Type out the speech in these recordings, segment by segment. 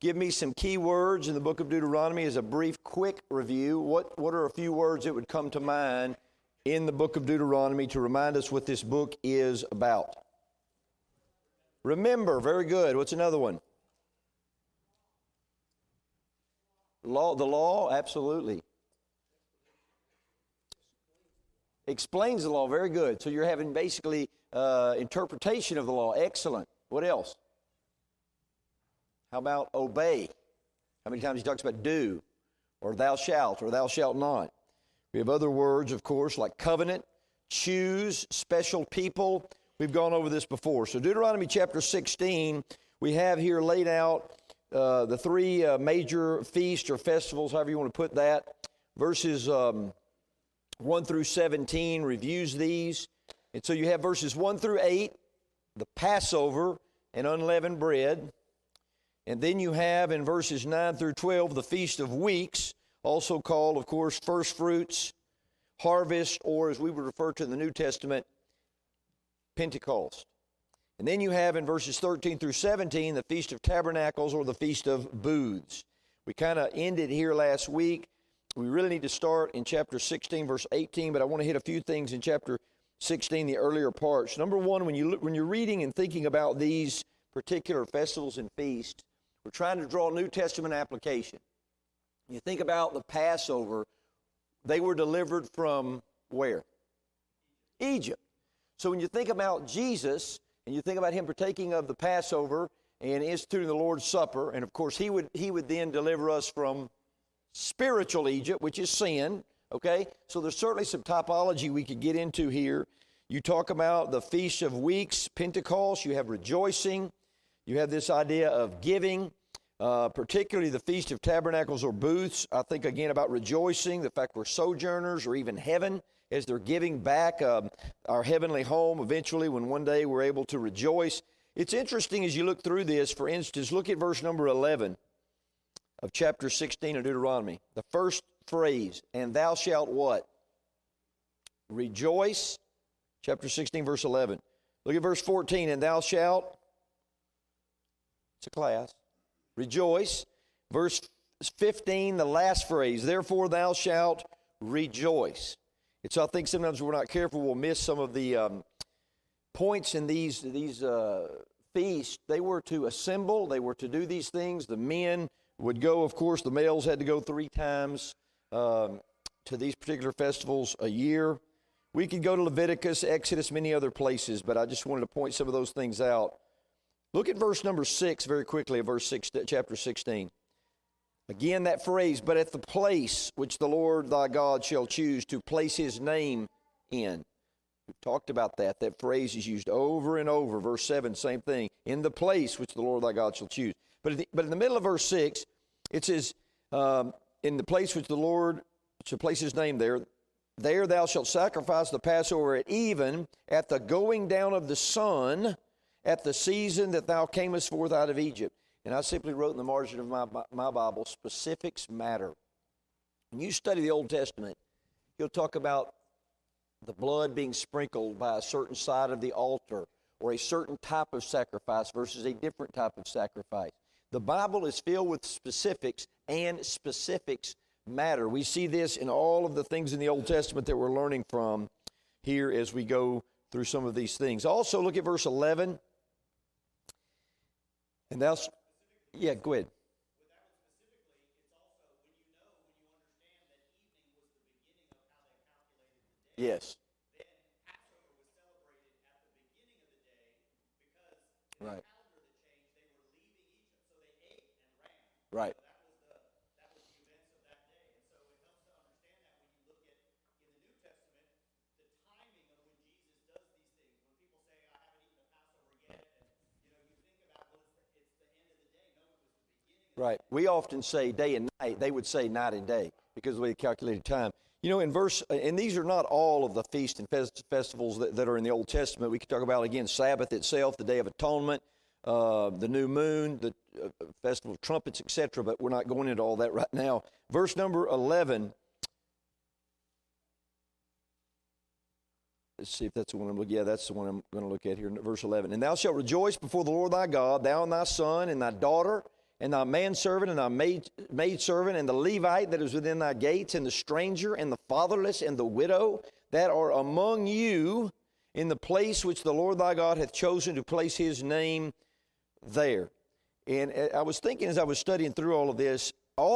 give me some key words in the book of Deuteronomy as a brief, quick review. What are a few words that would come to mind in the book of Deuteronomy to remind us what this book is about? Remember, very good. What's another one? The law, absolutely. Explains the law, very good. So you're having basically interpretation of the law. Excellent. What else? How about obey? How many times he talks about do, or thou shalt not? We have other words, of course, like covenant, choose, special people. We've gone over this before. So Deuteronomy chapter 16, we have here laid out the three major feasts or festivals, however you want to put that. Verses 1 through 17 reviews these. And so you have verses 1 through 8, the Passover and unleavened bread. And then you have in verses 9 through 12 the Feast of Weeks, also called, of course, first fruits, harvest, or as we would refer to in the New Testament, Pentecost. And then you have in verses 13 through 17 the Feast of Tabernacles or the Feast of Booths. We kind of ended here last week. We really need to start in chapter 16, verse 18, but I want to hit a few things in chapter 16, the earlier parts. Number one, when you're reading and thinking about these particular festivals and feasts, we're trying to draw New Testament application. You think about the Passover, they were delivered from where? Egypt. So when you think about Jesus, and you think about him partaking of the Passover and instituting the Lord's Supper, and of course he would then deliver us from spiritual Egypt, which is sin, okay? So there's certainly some typology we could get into here. You talk about the Feast of Weeks, Pentecost, you have rejoicing, you have this idea of giving, particularly the Feast of Tabernacles or Booths. I think again about rejoicing, the fact we're sojourners or even heaven, as they're giving back our heavenly home eventually when one day we're able to rejoice. It's interesting as you look through this. For instance, look at verse number 11 of chapter 16 of Deuteronomy. The first phrase, and thou shalt what? Rejoice. Chapter 16, verse 11. Look at verse 14, and thou shalt, it's a class, rejoice. Verse 15, the last phrase, therefore thou shalt rejoice. And so I think sometimes we're not careful, we'll miss some of the points in these feasts. They were to assemble, they were to do these things. The men would go, of course, the males had to go 3 times to these particular festivals a year. We could go to Leviticus, Exodus, many other places, but I just wanted to point some of those things out. Look at verse number 6 very quickly, chapter 16. Again, that phrase, but at the place which the Lord thy God shall choose to place his name in. We've talked about that. That phrase is used over and over. Verse 7, same thing. In the place which the Lord thy God shall choose. But in the middle of verse 6, it says, in the place which the Lord shall place his name there thou shalt sacrifice the Passover at even, at the going down of the sun, at the season that thou camest forth out of Egypt. And I simply wrote in the margin of my Bible, specifics matter. When you study the Old Testament, he'll talk about the blood being sprinkled by a certain side of the altar or a certain type of sacrifice versus a different type of sacrifice. The Bible is filled with specifics, and specifics matter. We see this in all of the things in the Old Testament that we're learning from here as we go through some of these things. Also, look at verse 11. And thou... Yeah, go ahead. With that one specifically, it's also when you understand that evening was the beginning of how they calculated the day. Yes. Then Passover was celebrated at the beginning of the day because in Right. the calendar that changed, they were leaving Egypt, so they ate and ran. Right. So that was the events of that day, and so it helps to understand that when you look at in the New Testament the timing of when Jesus does these things. When people say, "I haven't eaten the Passover yet," and you think about it's the end of the day. No, it was the beginning. Right. We often say day and night. They would say night and day because of the way they calculated time. You know, and these are not all of the feasts and festivals that are in the Old Testament. We could talk about, again, Sabbath itself, the Day of Atonement, the new moon, the Festival of Trumpets, etc., but we're not going into all that right now. Verse number 11. Let's see if that's the one I'm looking at. Yeah, that's the one I'm going to look at here. Verse 11. And thou shalt rejoice before the Lord thy God, thou and thy son and thy daughter, and thy manservant, and thy maidservant, and the Levite that is within thy gates, and the stranger, and the fatherless, and the widow that are among you in the place which the Lord thy God hath chosen to place his name there. And I was thinking as I was studying through all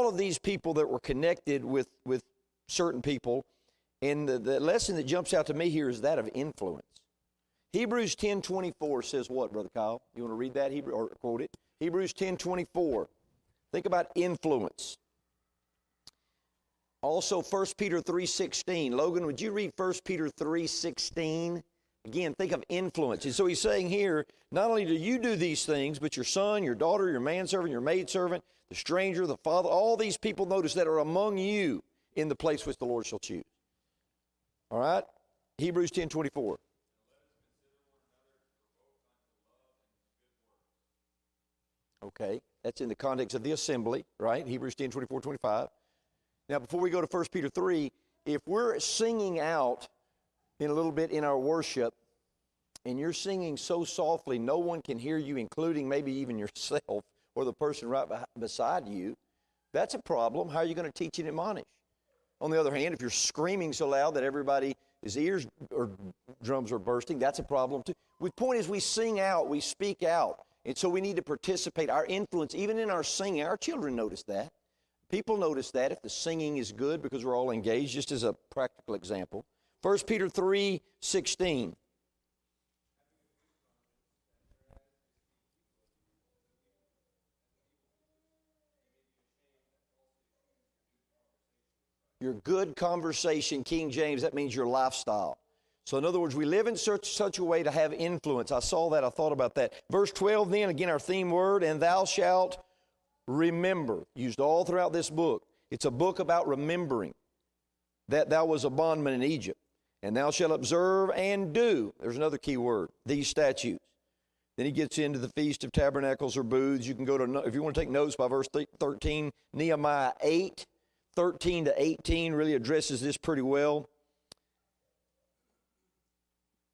of these people that were connected with certain people, and the lesson that jumps out to me here is that of influence. Hebrews 10:24 says what, Brother Kyle? You want to read that or quote it? Hebrews 10:24. Think about influence. Also, 1 Peter 3:16. Logan, would you read 1 Peter 3:16? Again, think of influence. And so he's saying here, not only do you do these things, but your son, your daughter, your manservant, your maidservant, the stranger, the father, all these people, notice, that are among you in the place which the Lord shall choose. All right? Hebrews 10:24. Okay, that's in the context of the assembly, right? Hebrews 10:24-25. Now, before we go to 1 Peter 3, if we're singing out in a little bit in our worship, and you're singing so softly no one can hear you, including maybe even yourself or the person right beside you, that's a problem. How are you going to teach and admonish? On the other hand, if you're screaming so loud that everybody's ears or drums are bursting, that's a problem too. The point is, we sing out, we speak out. And so we need to participate. Our influence, even in our singing, our children notice that. People notice that if the singing is good because we're all engaged, just as a practical example. 1 Peter 3:16. Your good conversation, King James, that means your lifestyle. So in other words, we live in such a way to have influence. I saw that, I thought about that. Verse 12 then, again, our theme word, and thou shalt remember, used all throughout this book. It's a book about remembering that thou was a bondman in Egypt, and thou shalt observe and do, there's another key word, these statutes. Then he gets into the Feast of Tabernacles or Booths. You can go to, if you want to take notes by verse 13, Nehemiah 8, 13 to 18 really addresses this pretty well.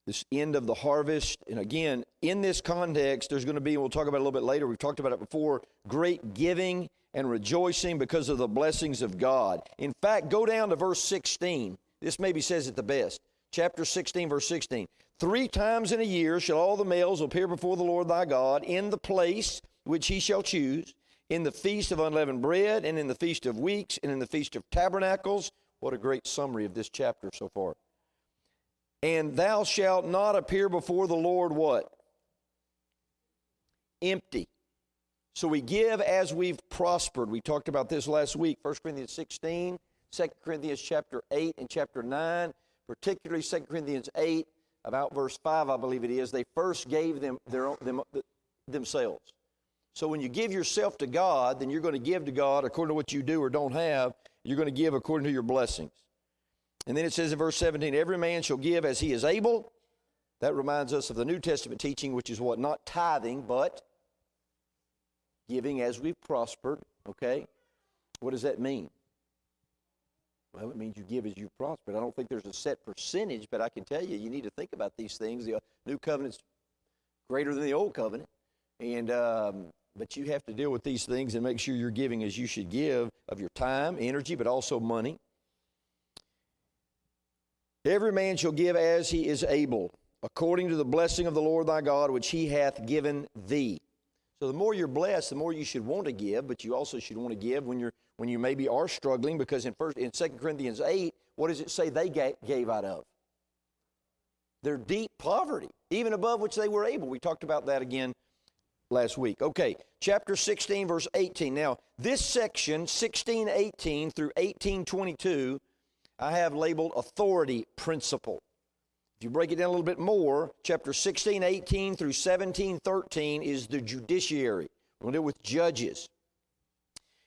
This end of the harvest. And again, in this context, there's going to be, and we'll talk about it a little bit later, we've talked about it before, great giving and rejoicing because of the blessings of God. In fact, go down to verse 16. This maybe says it the best. Chapter 16, verse 16. 3 times in a year shall all the males appear before the Lord thy God in the place which he shall choose, in the feast of unleavened bread, and in the feast of weeks, and in the feast of tabernacles. What a great summary of this chapter so far. And thou shalt not appear before the Lord what? Empty. So we give as we've prospered. We talked about this last week. 1 Corinthians 16, 2 Corinthians chapter 8 and chapter 9, particularly 2 Corinthians 8, about verse 5, I believe it is. They first gave themselves. So when you give yourself to God, then you're going to give to God according to what you do or don't have. You're going to give according to your blessings. And then it says in verse 17, every man shall give as he is able. That reminds us of the New Testament teaching, which is what? Not tithing, but giving as we've prospered. Okay? What does that mean? Well, it means you give as you prosper. I don't think there's a set percentage, but I can tell you, you need to think about these things. The new covenant's greater than the old covenant. And but you have to deal with these things and make sure you're giving as you should give of your time, energy, but also money. Every man shall give as he is able, according to the blessing of the Lord thy God, which he hath given thee. So the more you're blessed, the more you should want to give, but you also should want to give when you maybe are struggling, because in 2 Corinthians 8, what does it say they gave out of? Their deep poverty, even above which they were able. We talked about that again last week. Okay, chapter 16, verse 18. Now, this section, 16:18 through 18:22, I have labeled authority principle. If you break it down a little bit more, chapter 16:18 through 17:13 is the judiciary. We're going to deal with judges.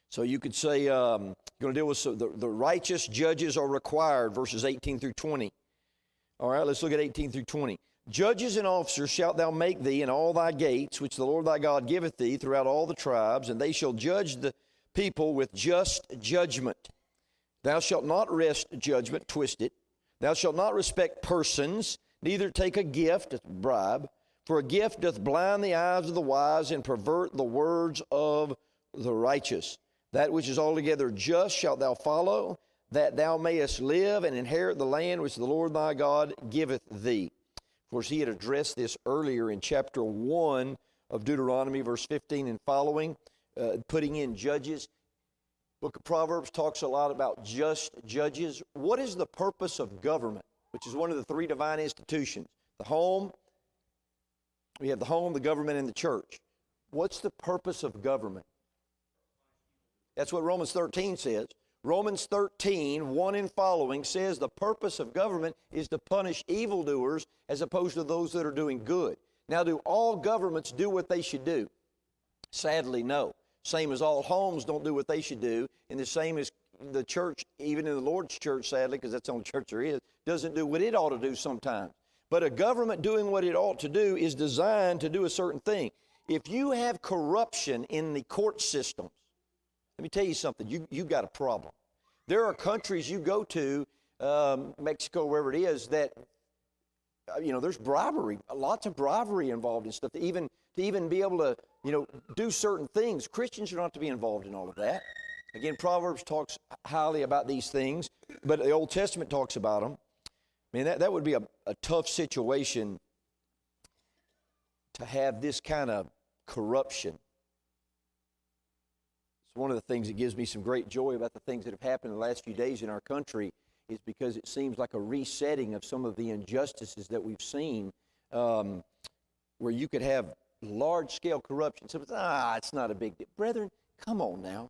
So you could say, you're going to deal with the righteous judges are required, verses 18 through 20. All right, let's look at 18 through 20. Judges and officers shalt thou make thee in all thy gates, which the Lord thy God giveth thee throughout all the tribes, and they shall judge the people with just judgment. Thou shalt not wrest judgment, twist it. Thou shalt not respect persons, neither take a gift, a bribe, for a gift doth blind the eyes of the wise and pervert the words of the righteous. That which is altogether just shalt thou follow, that thou mayest live and inherit the land which the Lord thy God giveth thee. Of course, he had addressed this earlier in chapter 1 of Deuteronomy, verse 15 and following, putting in judges. Book of Proverbs talks a lot about just judges. What is the purpose of government, which is one of the three divine institutions? The home, we have the home, the government, and the church. What's the purpose of government? That's what Romans 13 says. Romans 13, 1 and following says the purpose of government is to punish evildoers as opposed to those that are doing good. Now, do all governments do what they should do? Sadly, no. Same as all homes don't do what they should do, and the same as the church, even in the Lord's church, sadly, because that's the only church there is, doesn't do what it ought to do sometimes. But a government doing what it ought to do is designed to do a certain thing. If you have corruption in the court systems, let me tell you something, you got a problem. There are countries you go to, Mexico, wherever it is, that, there's bribery, lots of bribery involved in stuff, to even be able to, do certain things. Christians are not to be involved in all of that. Again, Proverbs talks highly about these things, but the Old Testament talks about them. Man, that would be a tough situation to have this kind of corruption. It's one of the things that gives me some great joy about the things that have happened in the last few days in our country is because it seems like a resetting of some of the injustices that we've seen, where you could have large-scale corruption. So it's not a big deal. Brethren, come on now.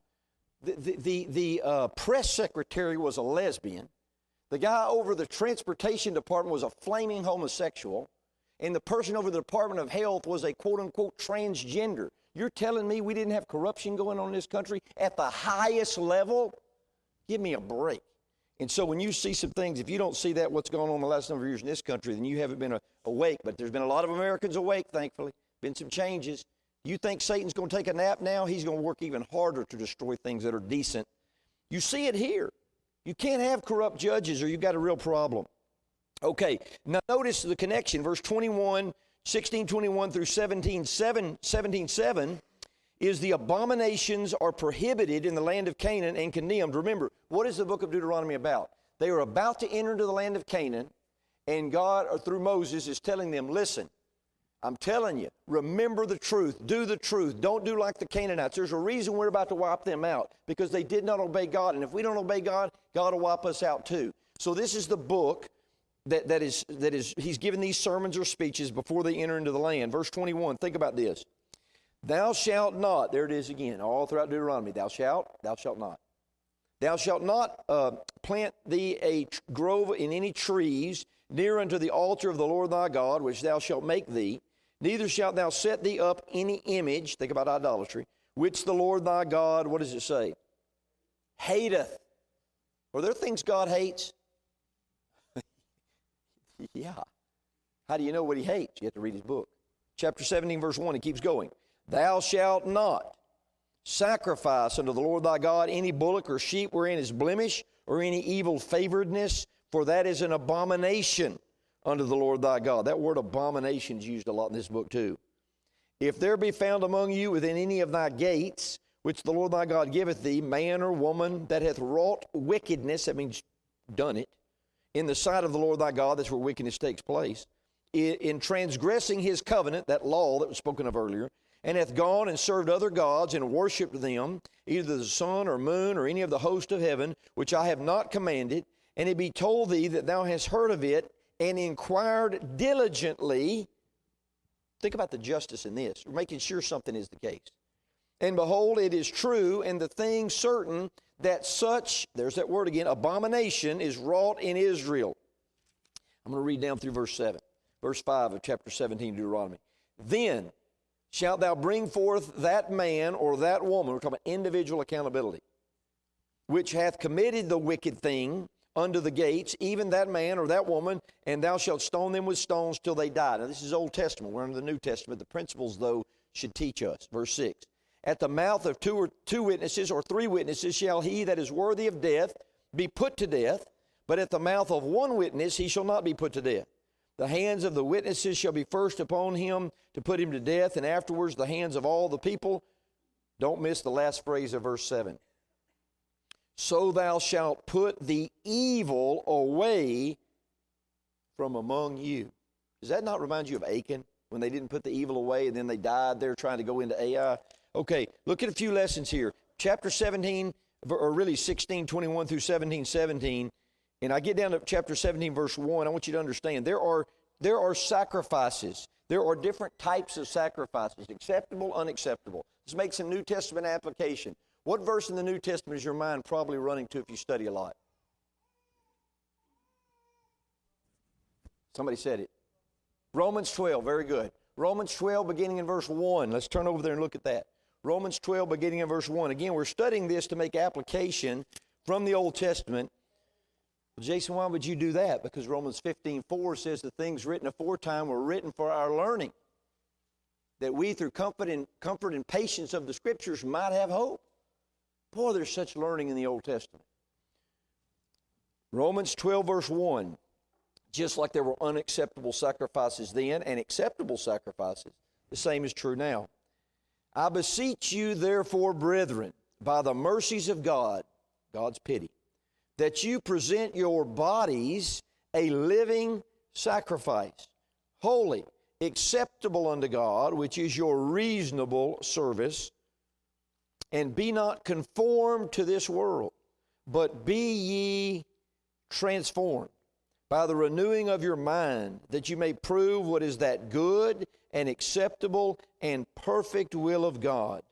The press secretary was a lesbian. The guy over the transportation department was a flaming homosexual. And the person over the Department of Health was a quote-unquote transgender. You're telling me we didn't have corruption going on in this country at the highest level? Give me a break. And so when you see some things, if you don't see that, what's going on the last number of years in this country, then you haven't been awake. But there's been a lot of Americans awake, thankfully. Been some changes. You think Satan's going to take a nap now? He's going to work even harder to destroy things that are decent. You see it here. You can't have corrupt judges or you've got a real problem. Okay, now notice the connection. Verse 21, 16:21 through 17:7 is the abominations are prohibited in the land of Canaan and condemned. Remember, what is the book of Deuteronomy about? They are about to enter into the land of Canaan, and God, or through Moses, is telling them, listen, I'm telling you, remember the truth, do the truth, don't do like the Canaanites. There's a reason we're about to wipe them out, because they did not obey God, and if we don't obey God, God will wipe us out too. So this is the book that is, he's given these sermons or speeches before they enter into the land. Verse 21, think about this. Thou shalt not, there it is again, all throughout Deuteronomy, thou shalt not. Thou shalt not plant thee a grove in any trees near unto the altar of the Lord thy God, which thou shalt make thee. Neither shalt thou set thee up any image, think about idolatry, which the Lord thy God, what does it say? Hateth. Are there things God hates? Yeah. How do you know what he hates? You have to read his book. Chapter 17, verse 1, it keeps going. Thou shalt not sacrifice unto the Lord thy God any bullock or sheep wherein is blemish or any evil favoredness, for that is an abomination unto the Lord thy God. That word abomination is used a lot in this book too. If there be found among you within any of thy gates, which the Lord thy God giveth thee, man or woman that hath wrought wickedness, that means done it, in the sight of the Lord thy God, that's where wickedness takes place, in transgressing his covenant, that law that was spoken of earlier, and hath gone and served other gods and worshipped them, either the sun or moon or any of the host of heaven, which I have not commanded, and it be told thee that thou hast heard of it and inquired diligently. Think about the justice in this. We're making sure something is the case. And behold, it is true, and the thing certain, that such, there's that word again, abomination is wrought in Israel. I'm going to read down through verse 7, verse 5 of chapter 17 of Deuteronomy. Then shalt thou bring forth that man or that woman, we're talking about individual accountability, which hath committed the wicked thing unto the gates, even that man or that woman, and thou shalt stone them with stones till they die. Now this is Old Testament. We're under the New Testament. The principles, though, should teach us. Verse 6. At the mouth of two witnesses or three witnesses shall he that is worthy of death be put to death, but at the mouth of one witness he shall not be put to death. The hands of the witnesses shall be first upon him to put him to death, and afterwards the hands of all the people. Don't miss the last phrase of verse 7. So thou shalt put the evil away from among you. Does that not remind you of Achan, when they didn't put the evil away and then they died there trying to go into Ai? Okay, look at a few lessons here. Chapter 17, or really 16, 21 through 17, 17. And I get down to chapter 17, verse 1. I want you to understand there are sacrifices. There are different types of sacrifices, acceptable, unacceptable. Let's make some New Testament application. What verse in the New Testament is your mind probably running to if you study a lot? Somebody said it. Romans 12, very good. Romans 12, beginning in verse 1. Let's turn over there and look at that. Romans 12, beginning in verse 1. Again, we're studying this to make application from the Old Testament. Well, Jason, why would you do that? Because Romans 15:4 says the things written aforetime were written for our learning, that we through comfort and patience of the Scriptures might have hope. Boy, there's such learning in the Old Testament. Romans 12, verse 1. Just like there were unacceptable sacrifices then and acceptable sacrifices, the same is true now. I beseech you, therefore, brethren, by the mercies of God, God's pity, that you present your bodies a living sacrifice, holy, acceptable unto God, which is your reasonable service. And be not conformed to this world, but be ye transformed by the renewing of your mind, that you may prove what is that good and acceptable and perfect will of God.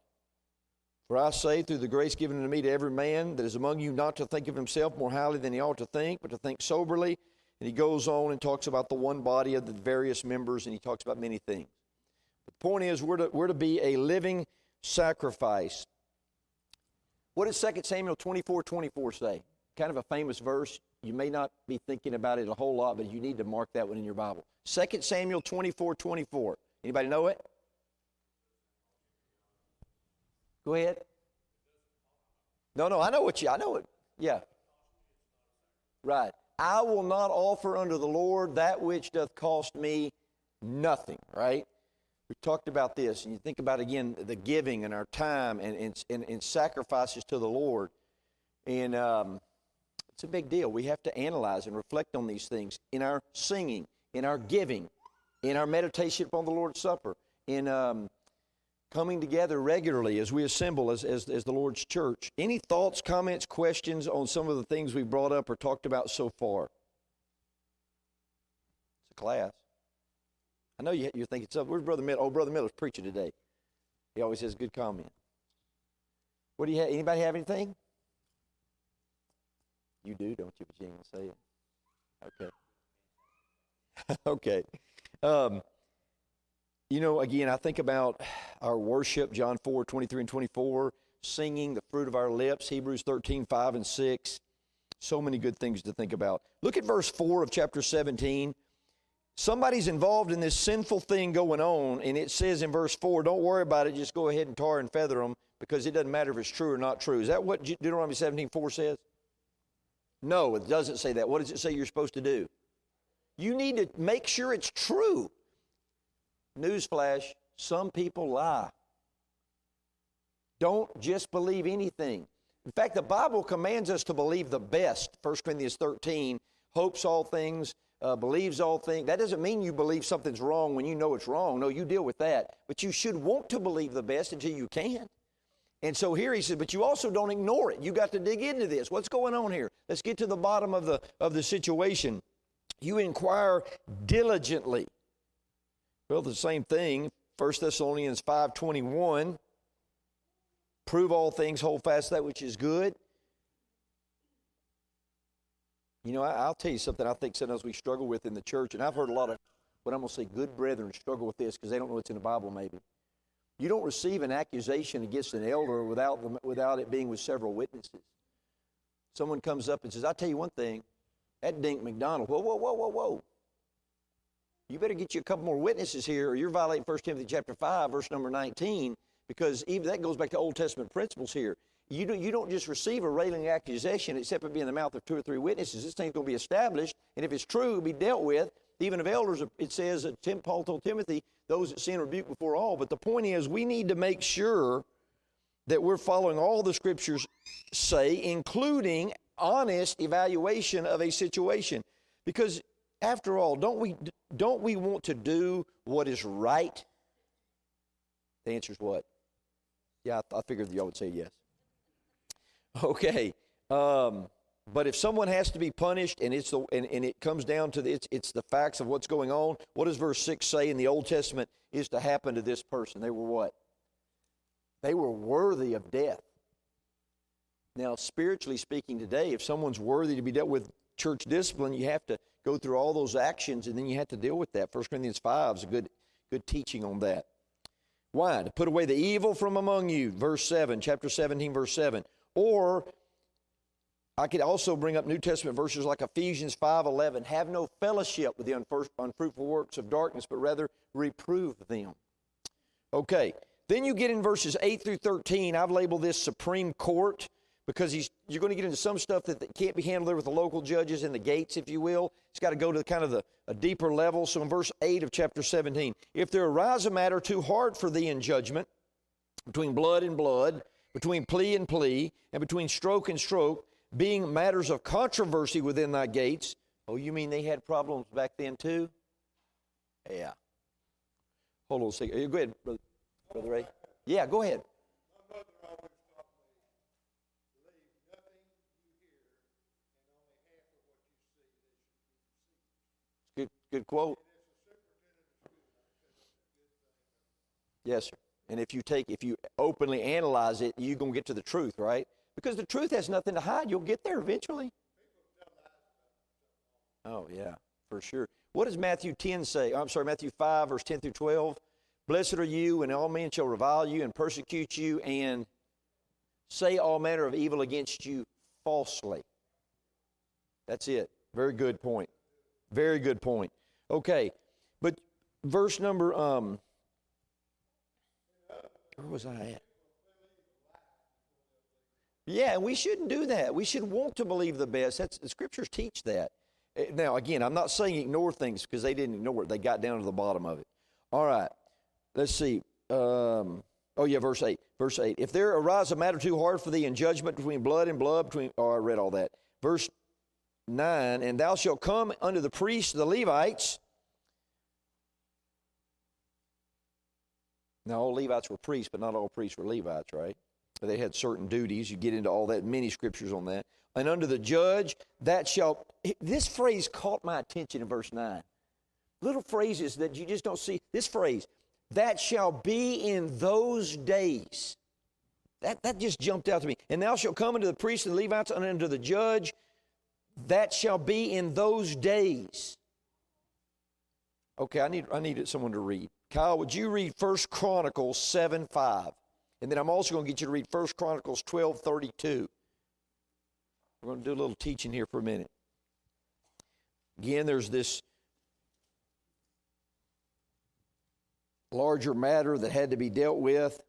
For I say, through the grace given unto me, to every man that is among you, not to think of himself more highly than he ought to think, but to think soberly. And he goes on and talks about the one body of the various members, and he talks about many things. But the point is, we're to be a living sacrifice. What does 2 Samuel 24:24 say? Kind of a famous verse. You may not be thinking about it a whole lot, but you need to mark that one in your Bible. 2 Samuel 24:24. Anybody know it? Go ahead. No, I know it. Yeah. Right. I will not offer unto the Lord that which doth cost me nothing, right? We talked about this, and you think about, again, the giving and our time and sacrifices to the Lord. And it's a big deal. We have to analyze and reflect on these things in our singing, in our giving, in our meditation upon the Lord's Supper, in coming together regularly as we assemble as the Lord's church. Any thoughts, comments, questions on some of the things we've brought up or talked about so far? It's a class. I know you're thinking something. Where's Brother Miller? Oh, Brother Miller's preaching today. He always has good comment. What do you have? Anybody have anything? You do, don't you? But you ain't gonna say it. Okay. Okay. Again, I think about our worship, John 4:23 and 24, singing, the fruit of our lips, Hebrews 13:5 and 6. So many good things to think about. Look at verse 4 of chapter 17. Somebody's involved in this sinful thing going on, and it says in verse 4, don't worry about it, just go ahead and tar and feather them, because it doesn't matter if it's true or not true. Is that what Deuteronomy 17:4 says? No, it doesn't say that. What does it say you're supposed to do? You need to make sure it's true. Newsflash, some people lie. Don't just believe anything. In fact, the Bible commands us to believe the best. 1 Corinthians 13, hopes all things, believes all things. That doesn't mean you believe something's wrong when you know it's wrong. No, you deal with that. But you should want to believe the best until you can. And so here he says, but you also don't ignore it. You got to dig into this. What's going on here? Let's get to the bottom of the situation. You inquire diligently. Well, the same thing, 1 Thessalonians 5:21. Prove all things, hold fast that which is good. I'll tell you something I think sometimes we struggle with in the church, and I've heard a lot of, what I'm going to say, good brethren struggle with this because they don't know what's in the Bible maybe. You don't receive an accusation against an elder without it being with several witnesses. Someone comes up and says, I'll tell you one thing, that Dink McDonald, whoa. You better get you a couple more witnesses here, or you're violating 1 Timothy chapter 5, verse number 19, because even that goes back to Old Testament principles here. You don't just receive a railing accusation except it be in the mouth of 2 or 3 witnesses. This thing's going to be established, and if it's true, it'll be dealt with. Even of elders, it says, Paul told Timothy, those that sin rebuke before all. But the point is, we need to make sure that we're following all the Scriptures say, including honest evaluation of a situation. Because after all, don't we want to do what is right? The answer is what? Yeah, I figured y'all would say yes. Okay. But if someone has to be punished, and it comes down to it's the facts of what's going on, what does verse 6 say in the Old Testament is to happen to this person? They were what? They were worthy of death. Now, spiritually speaking today, if someone's worthy to be dealt with church discipline, you have to go through all those actions, and then you have to deal with that. 1 Corinthians 5 is a good teaching on that. Why? To put away the evil from among you, verse 7, chapter 17, verse 7. Or I could also bring up New Testament verses like Ephesians 5:11. Have no fellowship with the unfruitful works of darkness, but rather reprove them. Okay, then you get in verses 8 through 13. I've labeled this Supreme Court because you're going to get into some stuff that can't be handled there with the local judges in the gates, if you will. It's got to go to kind of a deeper level. So in verse 8 of chapter 17, if there arise a matter too hard for thee in judgment, between blood and blood, between plea and plea, and between stroke and stroke, being matters of controversy within thy gates. Oh, you mean they had problems back then too? Yeah. Hold on a second. Go ahead, Brother Ray. Yeah, go ahead. My mother always taught me, believe nothing you hear and only half of what you see that should be deceived. Good quote. And as a superintendent of school, I said that's a good thing. Yes, sir. And if you openly analyze it, you're going to get to the truth, right? Because the truth has nothing to hide. You'll get there eventually. Oh, yeah, for sure. What does Matthew 10 say? I'm sorry, Matthew 5, verse 10 through 12. Blessed are you, and all men shall revile you and persecute you and say all manner of evil against you falsely. That's it. Very good point. Very good point. Okay, but verse number, where was I at? Yeah, and we shouldn't do that. We should want to believe the best. The Scriptures teach that. Now, again, I'm not saying ignore things because they didn't ignore it. They got down to the bottom of it. All right, let's see. Verse 8. Verse 8. If there arise a matter too hard for thee in judgment between blood and blood, I read all that. Verse 9, and thou shalt come unto the priests, the Levites. Now, all Levites were priests, but not all priests were Levites, right? They had certain duties. You get into all that, many scriptures on that. And unto the judge, this phrase caught my attention in verse 9. Little phrases that you just don't see. This phrase, that shall be in those days. That just jumped out to me. And thou shalt come unto the priests and Levites and unto the judge, that shall be in those days. Okay, I needed someone to read. Kyle, would you read 1 Chronicles 7:5? And then I'm also going to get you to read 1 Chronicles 12:32. We're going to do a little teaching here for a minute. Again, there's this larger matter that had to be dealt with.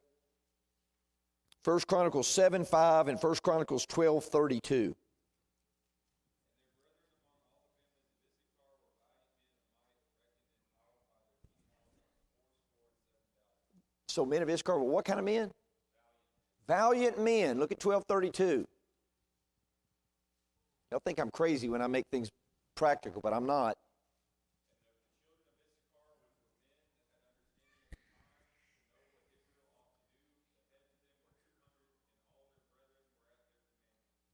1 Chronicles 7:5 and 1 Chronicles 12:32. So men of Issachar, well, what kind of men? Valiant men. Look at 12:32. Y'all think I'm crazy when I make things practical, but I'm not.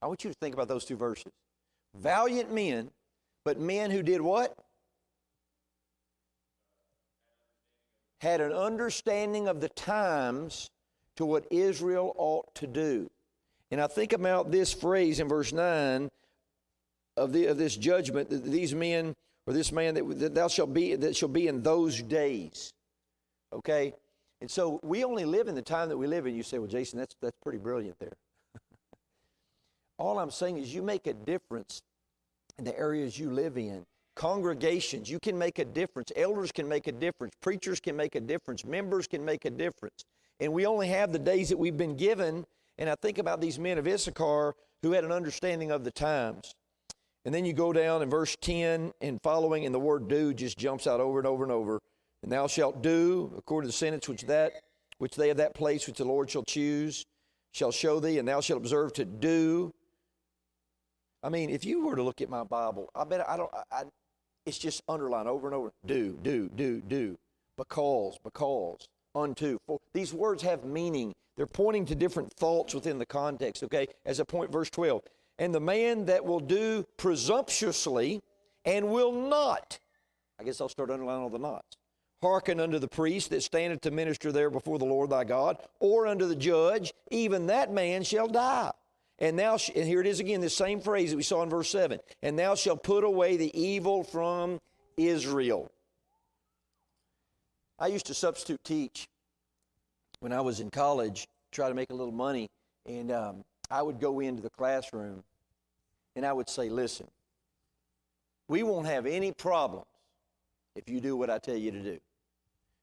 I want you to think about those two verses. Valiant men, but men who did what? Had an understanding of the times to what Israel ought to do. And I think about this phrase in verse 9 of this judgment, that these men, or this man that shall be in those days. Okay? And so we only live in the time that we live in. You say, well, Jason, that's pretty brilliant there. All I'm saying is you make a difference in the areas you live in. Congregations, you can make a difference. Elders can make a difference. Preachers can make a difference. Members can make a difference. And we only have the days that we've been given. And I think about these men of Issachar who had an understanding of the times. And then you go down in verse 10 and following, and the word do just jumps out over and over and over. And thou shalt do, according to the sentence which they of that place which the Lord shall choose. shall show thee, and thou shalt observe to do. I mean, if you were to look at my Bible, I bet it's just underlined over and over. Do, because, unto. For these words have meaning. They're pointing to different thoughts within the context, okay? As a point, verse 12. And the man that will do presumptuously and will not, I guess I'll start underlining all the nots, hearken unto the priest that standeth to minister there before the Lord thy God, or unto the judge, even that man shall die. And here it is again, this same phrase that we saw in verse 7. And thou shalt put away the evil from Israel. I used to substitute teach when I was in college, try to make a little money, and I would go into the classroom and I would say, listen, we won't have any problems if you do what I tell you to do.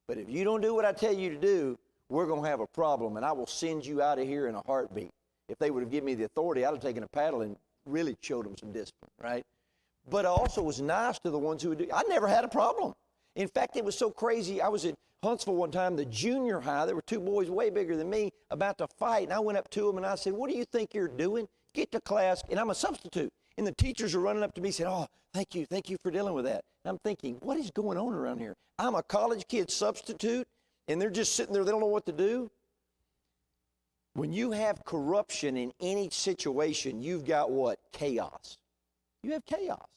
But if you don't do what I tell you to do, we're going to have a problem, and I will send you out of here in a heartbeat. If they would have given me the authority, I'd have taken a paddle and really showed them some discipline, right? But I also was nice to the ones who would do. I never had a problem. In fact, it was so crazy. I was at Huntsville one time, the junior high. There were two boys way bigger than me about to fight, and I went up to them and I said, what do you think you're doing? Get to class, and I'm a substitute. And the teachers are running up to me and said, oh, thank you for dealing with that. And I'm thinking, what is going on around here? I'm a college kid substitute, and they're just sitting there, they don't know what to do. When you have corruption in any situation, you've got what? Chaos. You have chaos.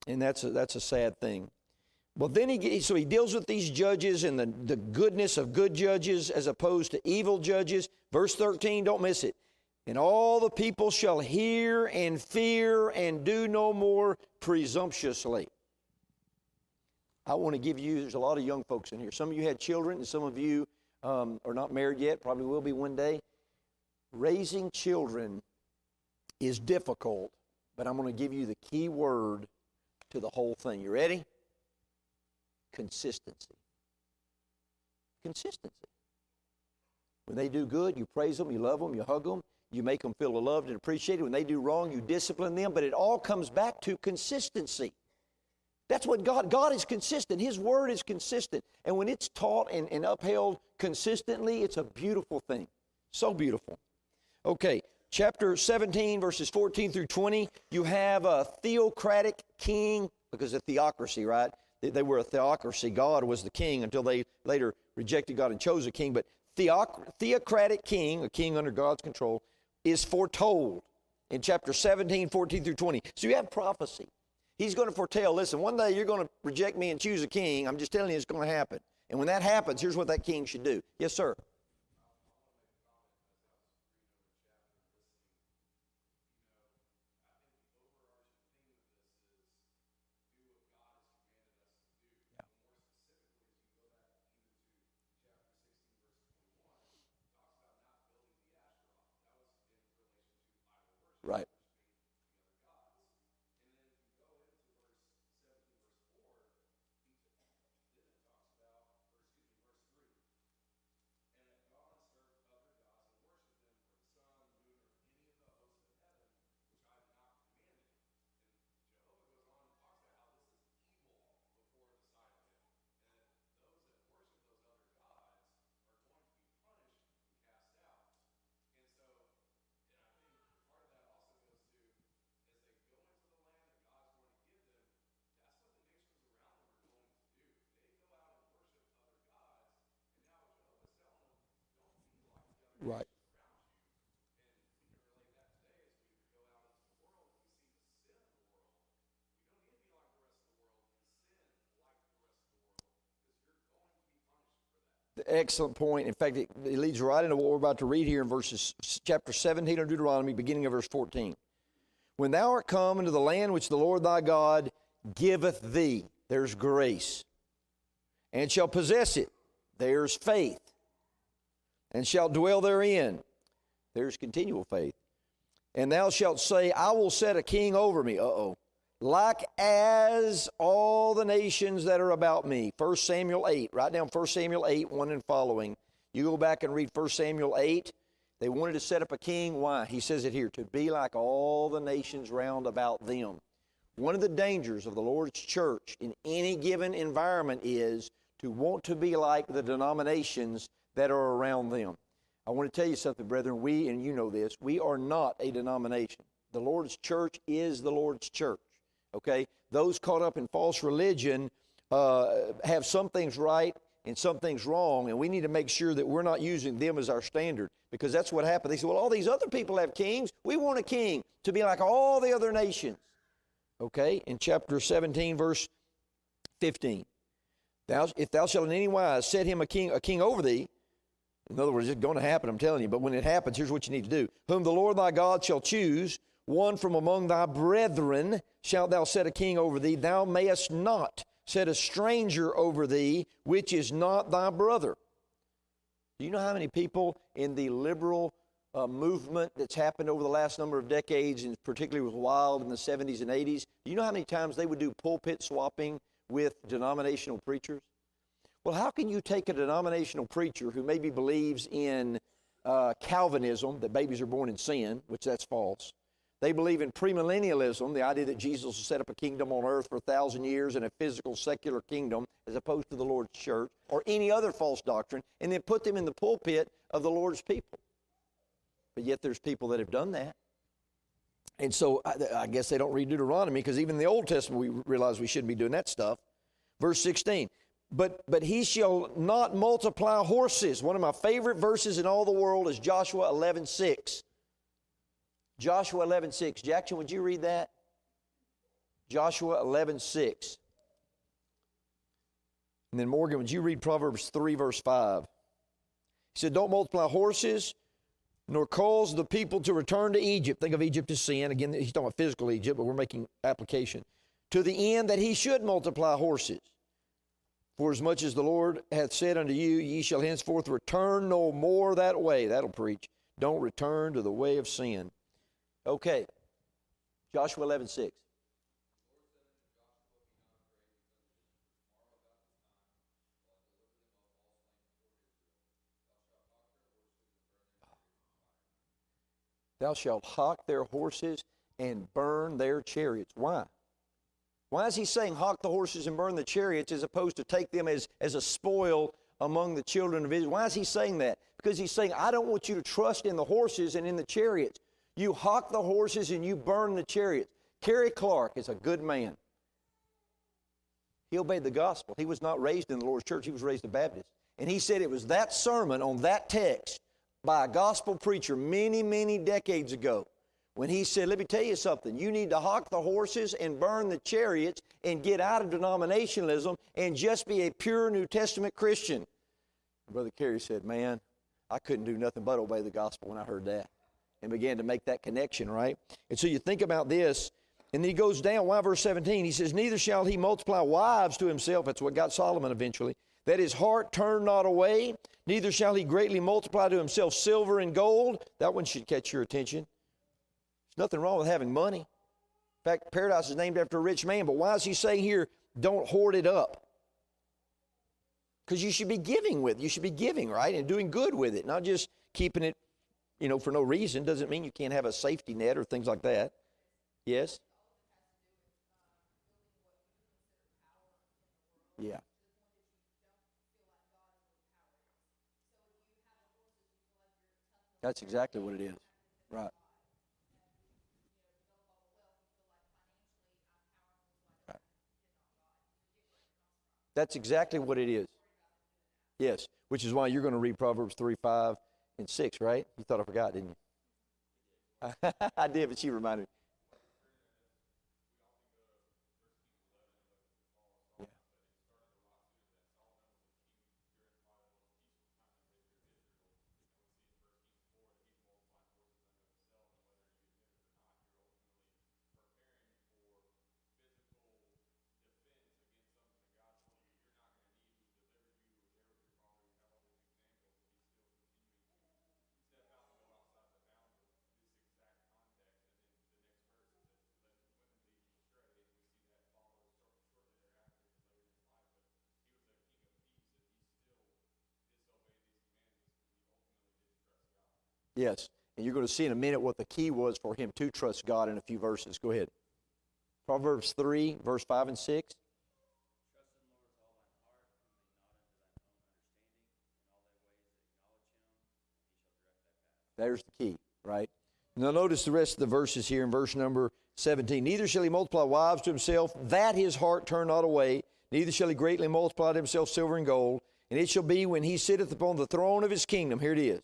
And that's a sad thing. Well, then he deals with these judges and the goodness of good judges as opposed to evil judges. Verse 13, don't miss it. And all the people shall hear and fear and do no more presumptuously. I want to give you, there's a lot of young folks in here. Some of you had children, and some of you are not married yet, probably will be one day. Raising children is difficult, but I'm going to give you the key word to the whole thing. You ready? Consistency. Consistency. When they do good, you praise them, you love them, you hug them, you make them feel loved and appreciated. When they do wrong, you discipline them, but it all comes back to consistency. That's what God is consistent. His word is consistent. And when it's taught and upheld consistently, it's a beautiful thing. So beautiful. Okay, chapter 17, verses 14 through 20, you have a theocratic king, because of theocracy, right? They were a theocracy. God was the king until they later rejected God and chose a king. But theocratic king, a king under God's control, is foretold in chapter 17, 14 through 20. So you have prophecy. He's going to foretell, listen, one day you're going to reject me and choose a king. I'm just telling you it's going to happen. And when that happens, here's what that king should do. Yes, sir. Right. Right. Excellent point. In fact, it leads right into what we're about to read here in chapter 17 of Deuteronomy, beginning of verse 14. When thou art come into the land which the Lord thy God giveth thee, there's grace, and shall possess it, there's faith, and shalt dwell therein, there's continual faith. And thou shalt say, I will set a king over me. Like as all the nations that are about me. 1 Samuel 8. Write down 1 Samuel 8, 1 and following. You go back and read 1 Samuel 8. They wanted to set up a king. Why? He says it here. To be like all the nations round about them. One of the dangers of the Lord's church in any given environment is to want to be like the denominations that are around them. I want to tell you something, brethren. We, and you know this, we are not a denomination. The Lord's church is the Lord's church, okay? Those caught up in false religion have some things right and some things wrong, and we need to make sure that we're not using them as our standard, because that's what happened. They said, well, all these other people have kings. We want a king to be like all the other nations, okay? In chapter 17, verse 15, if thou shalt in any wise set him a king over thee, in other words, it's going to happen, I'm telling you, but when it happens, here's what you need to do. Whom the Lord thy God shall choose, one from among thy brethren shalt thou set a king over thee. Thou mayest not set a stranger over thee, which is not thy brother. Do you know how many people in the liberal movement that's happened over the last number of decades, and particularly with Wild in the 70s and 80s, do you know how many times they would do pulpit swapping with denominational preachers? Well, how can you take a denominational preacher who maybe believes in Calvinism, that babies are born in sin, which that's false. They believe in premillennialism, the idea that Jesus will set up a kingdom on earth for 1,000 years and a physical secular kingdom as opposed to the Lord's church, or any other false doctrine, and then put them in the pulpit of the Lord's people. But yet there's people that have done that. And so I guess they don't read Deuteronomy, because even in the Old Testament we realize we shouldn't be doing that stuff. Verse 16, but he shall not multiply horses. One of my favorite verses in all the world is Joshua 11:6. Joshua 11:6. Jackson, would you read that? Joshua 11:6. And then Morgan, would you read Proverbs 3, verse 5? He said, don't multiply horses, nor cause the people to return to Egypt. Think of Egypt as sin. Again, he's talking about physical Egypt, but we're making application. To the end that he should multiply horses. For as much as the Lord hath said unto you, ye shall henceforth return no more that way. That'll preach. Don't return to the way of sin. Okay. Joshua 11:6. Thou shalt hock their horses and burn their chariots. Why? Why is he saying hock the horses and burn the chariots as opposed to take them as a spoil among the children of Israel? Why is he saying that? Because he's saying, I don't want you to trust in the horses and in the chariots. You hock the horses and you burn the chariots. Kerry Clark is a good man. He obeyed the gospel. He was not raised in the Lord's church. He was raised a Baptist. And he said it was that sermon on that text by a gospel preacher many, many decades ago when he said, let me tell you something. You need to hock the horses and burn the chariots and get out of denominationalism and just be a pure New Testament Christian. Brother Kerry said, man, I couldn't do nothing but obey the gospel when I heard that, and began to make that connection, right? And so you think about this, and then he goes down. Why verse 17? He says, neither shall he multiply wives to himself. That's what got Solomon eventually. That his heart turn not away. Neither shall he greatly multiply to himself silver and gold. That one should catch your attention. There's nothing wrong with having money. In fact, paradise is named after a rich man. But why is he saying here, don't hoard it up? Because you should be giving with it. You should be giving, right? And doing good with it, not just keeping it, for no reason. Doesn't mean you can't have a safety net or things like that. Yes? Yeah. That's exactly what it is. Right. Right. That's exactly what it is. Yes. Which is why you're going to read Proverbs 3, 5, and 6, right? You thought I forgot, didn't you? I did, but she reminded me. Yeah. Yes. And you're going to see in a minute what the key was for him to trust God in a few verses. Go ahead. Proverbs 3, verse 5 and 6. There's the key, right? Now notice the rest of the verses here in verse number 17. Neither shall he multiply wives to himself, that his heart turn not away. Neither shall he greatly multiply to himself silver and gold. And it shall be when he sitteth upon the throne of his kingdom, here it is,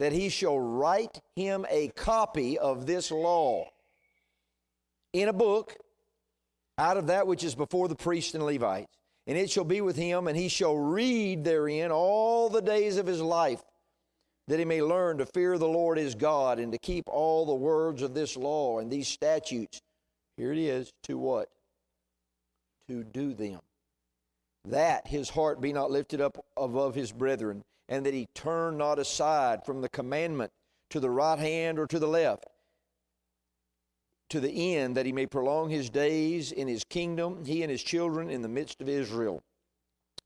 that he shall write him a copy of this law in a book out of that which is before the priests and Levites. And it shall be with him, and he shall read therein all the days of his life, that he may learn to fear the Lord his God, and to keep all the words of this law and these statutes. Here it is, to what? To do them. That his heart be not lifted up above his brethren, and that he turn not aside from the commandment to the right hand or to the left, to the end that he may prolong his days in his kingdom, he and his children in the midst of Israel.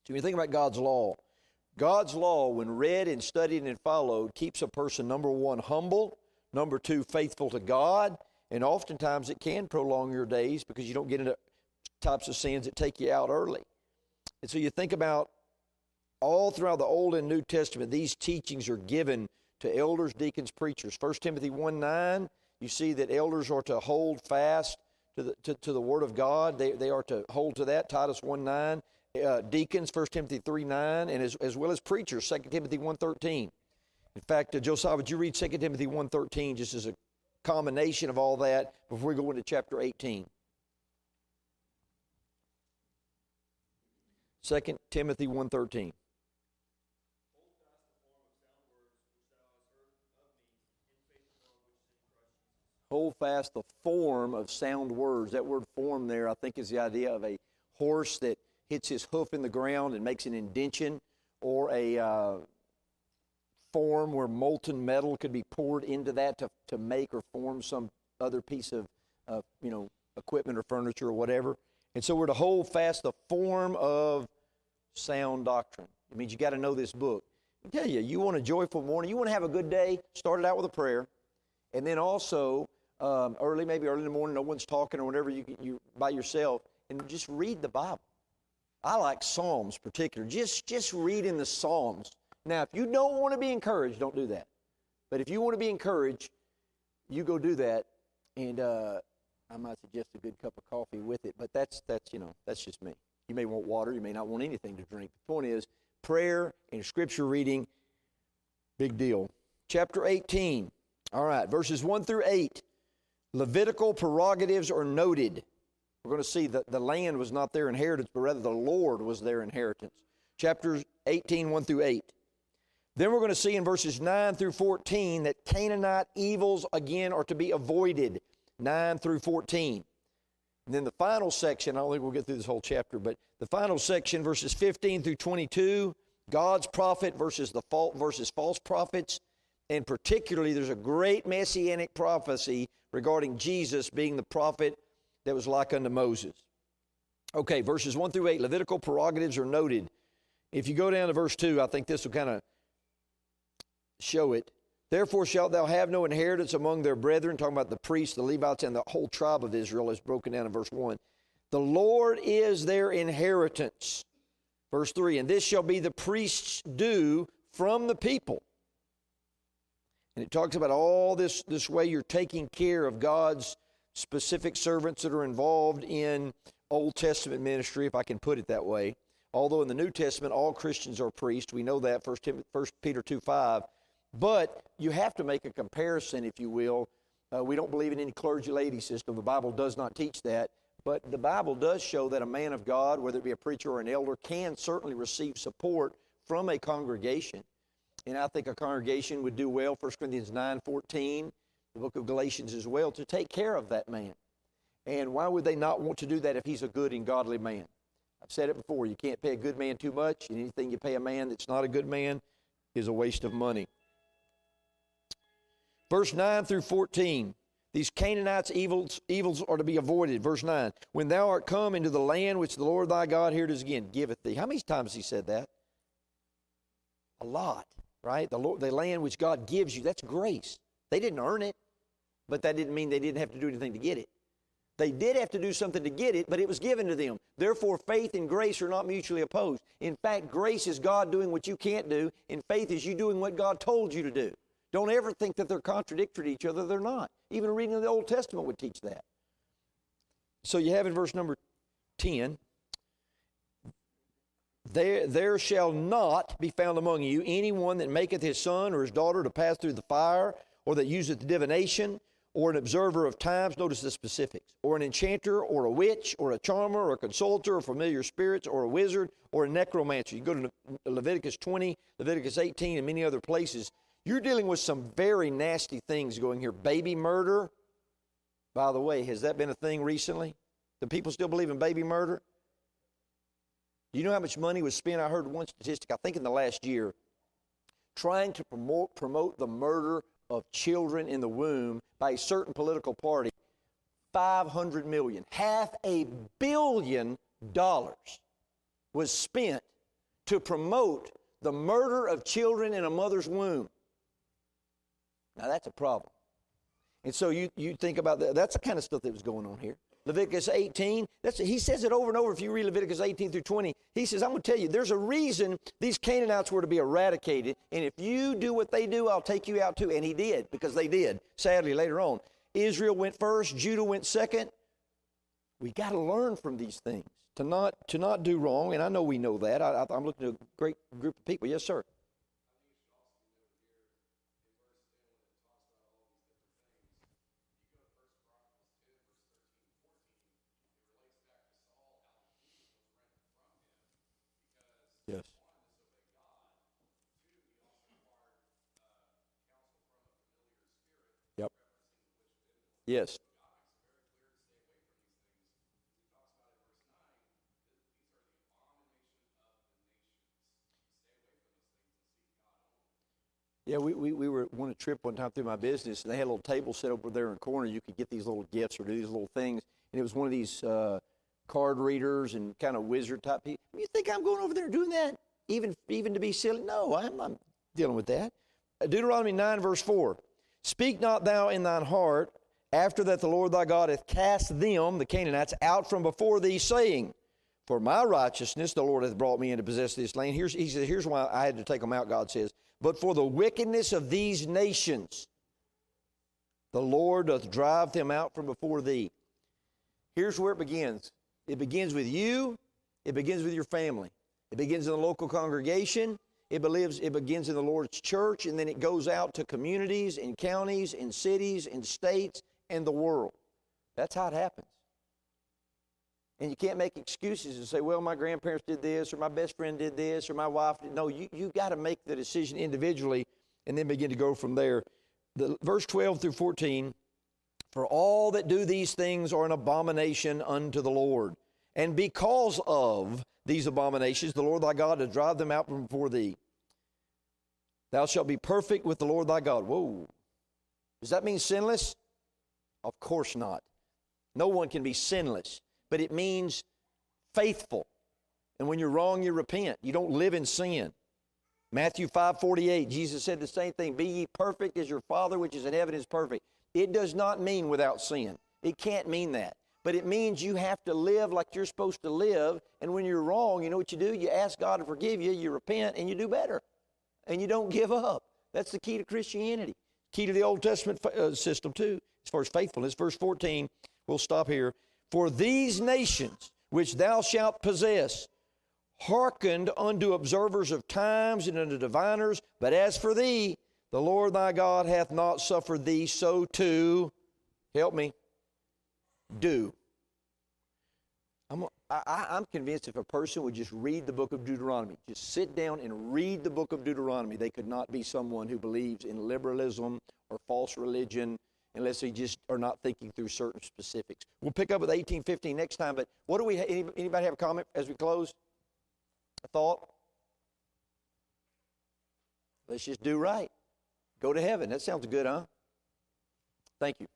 So when you think about God's law, when read and studied and followed, keeps a person, number one, humble, number two, faithful to God, and oftentimes it can prolong your days because you don't get into types of sins that take you out early. And so you think about all throughout the Old and New Testament, these teachings are given to elders, deacons, preachers. 1 Timothy 1:9, you see that elders are to hold fast to the Word of God. They are to hold to that. Titus 1:9. Deacons, 1 Timothy 3:9, and as well as preachers, 2 Timothy 1:13. In fact, Josiah, would you read 2 Timothy 1:13 just as a combination of all that before we go into chapter 18? 2 Timothy 1:13. Hold fast the form of sound words. That word form there, I think, is the idea of a horse that hits his hoof in the ground and makes an indention, or a form where molten metal could be poured into that to make or form some other piece of equipment or furniture or whatever. And so we're to hold fast the form of sound doctrine. It means you got to know this book. I tell you, you want a joyful morning, you want to have a good day, start it out with a prayer, and then also maybe early in the morning, no one's talking or whatever, you by yourself, and just read the Bible. I like Psalms particularly. Just reading the Psalms. Now, if you don't want to be encouraged, don't do that. But if you want to be encouraged, you go do that. And I might suggest a good cup of coffee with it. But that's just me. You may want water. You may not want anything to drink. The point is, prayer and scripture reading, big deal. Chapter 18. All right, verses 1 through 8. Levitical prerogatives are noted. We're going to see that the land was not their inheritance, but rather the Lord was their inheritance. Chapters 18, 1 through 8. Then we're going to see in verses 9 through 14 that Canaanite evils again are to be avoided. 9 through 14. And then the final section, I don't think we'll get through this whole chapter, but the final section, verses 15 through 22, God's prophet versus false prophets. And particularly, there's a great messianic prophecy regarding Jesus being the prophet that was like unto Moses. Okay, verses 1 through 8, Levitical prerogatives are noted. If you go down to verse 2, I think this will kind of show it. Therefore shalt thou have no inheritance among their brethren, talking about the priests, the Levites, and the whole tribe of Israel, is broken down in verse 1. The Lord is their inheritance. Verse 3, and this shall be the priest's due from the people. And it talks about all this way you're taking care of God's specific servants that are involved in Old Testament ministry, if I can put it that way. Although in the New Testament, all Christians are priests. We know that, 1 Peter 2:5. But you have to make a comparison, if you will. We don't believe in any clergy lady system. The Bible does not teach that. But the Bible does show that a man of God, whether it be a preacher or an elder, can certainly receive support from a congregation. And I think a congregation would do well, 1 Corinthians 9:14, the book of Galatians as well, to take care of that man. And why would they not want to do that if he's a good and godly man? I've said it before, you can't pay a good man too much, and anything you pay a man that's not a good man is a waste of money. Verse 9 through 14, these Canaanites' evils are to be avoided. Verse 9, when thou art come into the land which the Lord thy God, here it is again, giveth thee. How many times he said that? A lot, right? The land which God gives you, that's grace. They didn't earn it, but that didn't mean they didn't have to do anything to get it. They did have to do something to get it, but it was given to them. Therefore, faith and grace are not mutually opposed. In fact, grace is God doing what you can't do, and faith is you doing what God told you to do. Don't ever think that they're contradictory to each other. They're not. Even reading the Old Testament would teach that. So you have in verse number 10, there shall not be found among you anyone that maketh his son or his daughter to pass through the fire, or that useth divination, or an observer of times, notice the specifics, or an enchanter, or a witch, or a charmer, or a consulter, or familiar spirits, or a wizard, or a necromancer. You go to Leviticus 20, Leviticus 18, and many other places. You're dealing with some very nasty things going here. Baby murder. By the way, has that been a thing recently? Do people still believe in baby murder? Do you know how much money was spent? I heard one statistic, I think in the last year, trying to promote the murder of children in the womb by a certain political party. $500 million, $500 million was spent to promote the murder of children in a mother's womb. Now that's a problem. And so you think about that. That's the kind of stuff that was going on here. Leviticus 18, he says it over and over if you read Leviticus 18 through 20. He says, I'm going to tell you, there's a reason these Canaanites were to be eradicated, and if you do what they do, I'll take you out too. And he did, because they did, sadly, later on. Israel went first, Judah went second. We got to learn from these things, to not do wrong, and I know we know that. I'm looking at a great group of people. Yes, sir. Yes. Yep. Yes. Yeah, we were on a trip one time through my business, and they had a little table set over there in the corner. You could get these little gifts or do these little things, and it was one of these card readers and kind of wizard type people. You think I'm going over there doing that, even to be silly? No, I'm not dealing with that. Deuteronomy 9, verse 4. Speak not thou in thine heart, after that the Lord thy God hath cast them, the Canaanites, out from before thee, saying, for my righteousness the Lord hath brought me in to possess this land. He says, here's why I had to take them out, God says. But for the wickedness of these nations, the Lord doth drive them out from before thee. Here's where it begins. It begins with you. It begins with your family. It begins in the local congregation. It begins in the Lord's church, and then it goes out to communities and counties and cities and states and the world. That's how it happens. And you can't make excuses and say, well, my grandparents did this, or my best friend did this, or my wife did. No, you got to make the decision individually and then begin to go from there. Verse 12 through 14, for all that do these things are an abomination unto the Lord. And because of these abominations, the Lord thy God doth drive them out from before thee. Thou shalt be perfect with the Lord thy God. Whoa. Does that mean sinless? Of course not. No one can be sinless. But it means faithful. And when you're wrong, you repent. You don't live in sin. Matthew 5:48, Jesus said the same thing. Be ye perfect as your Father which is in heaven is perfect. It does not mean without sin. It can't mean that. But it means you have to live like you're supposed to live. And when you're wrong, you know what you do? You ask God to forgive you, you repent, and you do better. And you don't give up. That's the key to Christianity. Key to the Old Testament system too, as far as faithfulness. Verse 14, we'll stop here. For these nations which thou shalt possess hearkened unto observers of times and unto diviners, but as for thee, the Lord thy God hath not suffered thee so to, help me, do. I'm convinced if a person would just read the book of Deuteronomy, just sit down and read the book of Deuteronomy, they could not be someone who believes in liberalism or false religion unless they just are not thinking through certain specifics. We'll pick up with 18:15 next time, but what do we, anybody have a comment as we close? A thought? Let's just do right. Go to heaven. That sounds good, huh? Thank you.